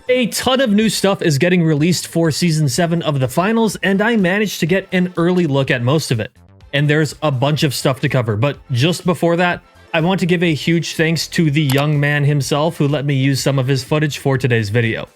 A ton of new stuff is getting released for Season 7 of the finals, and I managed to get an early look at most of it. And there's a bunch of stuff to cover, but just before that, I want to give a huge thanks to the young man himself who let me use some of his footage for today's video.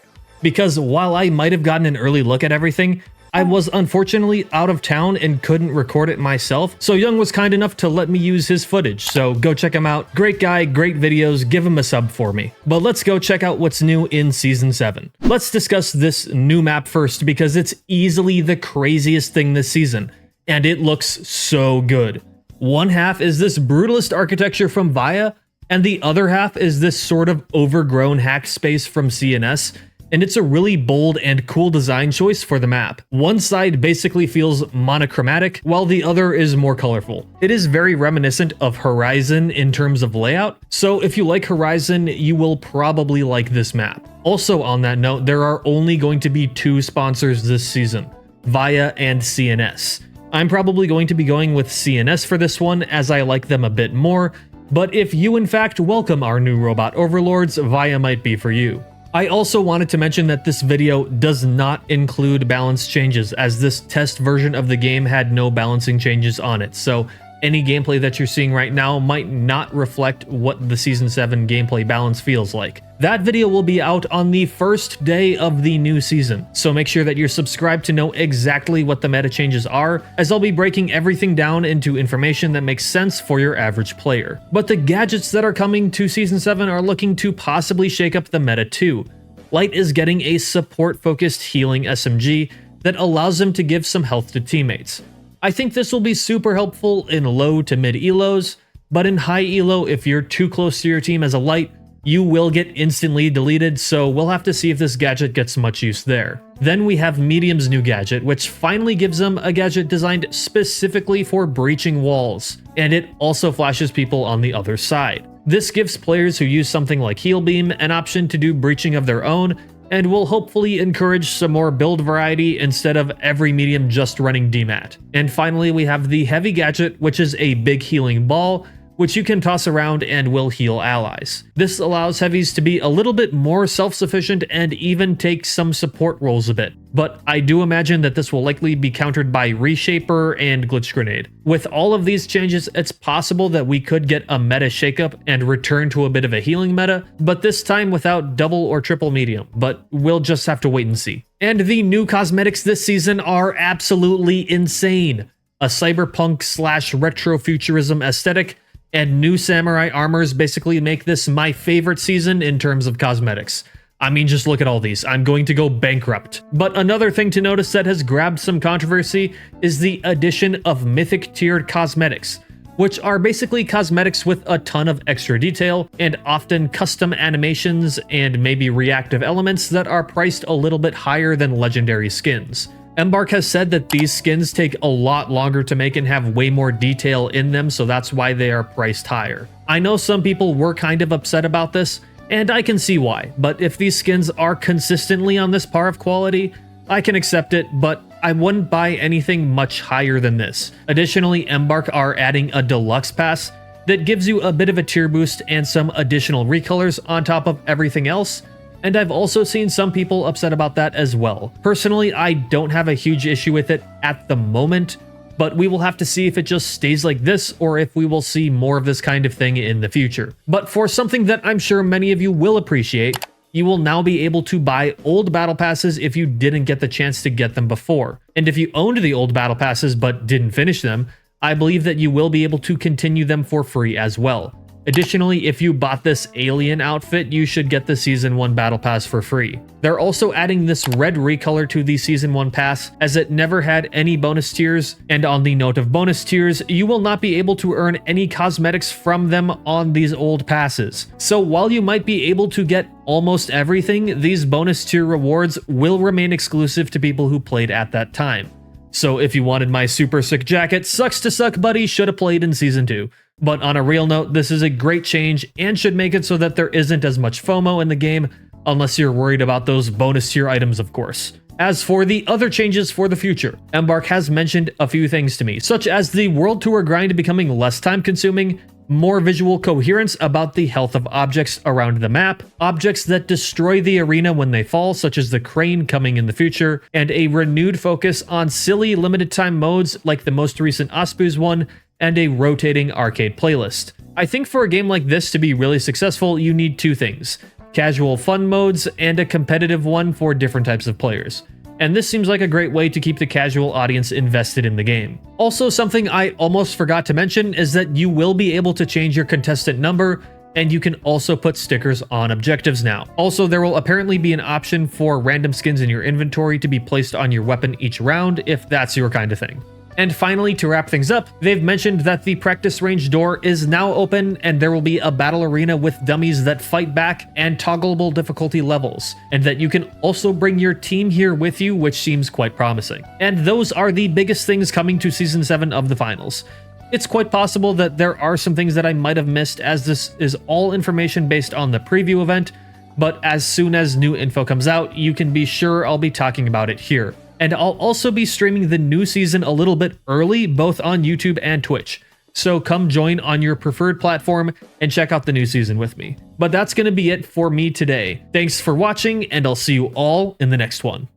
Because while I might have gotten an early look at everything, I was unfortunately out of town and couldn't record it myself, so Young was kind enough to let me use his footage, so go check him out. Great guy, great videos, give him a sub for me. But let's go check out what's new in Season 7. Let's discuss this new map first because it's easily the craziest thing this season, and it looks so good. One half is this brutalist architecture from Vaya, and the other half is this sort of overgrown hacked space from CNS, and it's a really bold and cool design choice for the map. One side basically feels monochromatic, while the other is more colorful. It is very reminiscent of Horizon in terms of layout, so if you like Horizon, you will probably like this map. Also on that note, there are only going to be 2 sponsors this season, Vaya and CNS. I'm probably going to be going with CNS for this one, as I like them a bit more, but if you in fact welcome our new robot overlords, Vaya might be for you. I also wanted to mention that this video does not include balance changes, as this test version of the game had no balancing changes on it, so any gameplay that you're seeing right now might not reflect what the Season 7 gameplay balance feels like. That video will be out on the first day of the new season, so make sure that you're subscribed to know exactly what the meta changes are, as I'll be breaking everything down into information that makes sense for your average player. But the gadgets that are coming to Season 7 are looking to possibly shake up the meta too. Light is getting a support-focused healing SMG that allows him to give some health to teammates. I think this will be super helpful in low to mid elos, but in high elo, if you're too close to your team as a Light, you will get instantly deleted, so we'll have to see if this gadget gets much use there. Then we have Medium's new gadget, which finally gives them a gadget designed specifically for breaching walls, and it also flashes people on the other side. This gives players who use something like Heal Beam an option to do breaching of their own, and will hopefully encourage some more build variety instead of every medium just running DMAT. And finally, we have the Heavy gadget, which is a big healing ball, which you can toss around and will heal allies. This allows heavies to be a little bit more self-sufficient and even take some support roles a bit. But I do imagine that this will likely be countered by Reshaper and Glitch Grenade. With all of these changes, it's possible that we could get a meta shakeup and return to a bit of a healing meta, but this time without double or triple medium, but we'll just have to wait and see. And the new cosmetics this season are absolutely insane. A cyberpunk / retrofuturism aesthetic, and new samurai armors basically make this my favorite season in terms of cosmetics. I mean, just look at all these. I'm going to go bankrupt. But another thing to notice that has grabbed some controversy is the addition of mythic tiered cosmetics, which are basically cosmetics with a ton of extra detail and often custom animations and maybe reactive elements that are priced a little bit higher than legendary skins. Embark has said that these skins take a lot longer to make and have way more detail in them, so that's why they are priced higher. I know some people were kind of upset about this, and I can see why, but if these skins are consistently on this par of quality, I can accept it, but I wouldn't buy anything much higher than this. Additionally, Embark are adding a deluxe pass that gives you a bit of a tier boost and some additional recolors on top of everything else, and I've also seen some people upset about that as well. Personally, I don't have a huge issue with it at the moment, but we will have to see if it just stays like this or if we will see more of this kind of thing in the future. But for something that I'm sure many of you will appreciate, you will now be able to buy old battle passes if you didn't get the chance to get them before. And if you owned the old battle passes but didn't finish them, I believe that you will be able to continue them for free as well. Additionally, if you bought this alien outfit, you should get the Season 1 Battle Pass for free. They're also adding this red recolor to the Season 1 pass, as it never had any bonus tiers, and on the note of bonus tiers, you will not be able to earn any cosmetics from them on these old passes. So while you might be able to get almost everything, these bonus tier rewards will remain exclusive to people who played at that time. So if you wanted my super sick jacket, sucks to suck buddy should have played in Season 2. But on a real note, this is a great change and should make it so that there isn't as much FOMO in the game, unless you're worried about those bonus tier items, of course. As for the other changes for the future, Embark has mentioned a few things to me, such as the World Tour grind becoming less time consuming, more visual coherence about the health of objects around the map, objects that destroy the arena when they fall, such as the crane coming in the future, and a renewed focus on silly limited time modes like the most recent Aspus one, and a rotating arcade playlist. I think for a game like this to be really successful, you need two things: casual fun modes and a competitive one for different types of players. And this seems like a great way to keep the casual audience invested in the game. Also, something I almost forgot to mention is that you will be able to change your contestant number, and you can also put stickers on objectives now. Also, there will apparently be an option for random skins in your inventory to be placed on your weapon each round if that's your kind of thing. And finally, to wrap things up, they've mentioned that the practice range door is now open and there will be a battle arena with dummies that fight back and toggleable difficulty levels, and that you can also bring your team here with you, which seems quite promising. And those are the biggest things coming to Season 7 of the finals. It's quite possible that there are some things that I might have missed, as this is all information based on the preview event, but as soon as new info comes out, you can be sure I'll be talking about it here. And I'll also be streaming the new season a little bit early, both on YouTube and Twitch. So come join on your preferred platform and check out the new season with me. But that's going to be it for me today. Thanks for watching, and I'll see you all in the next one.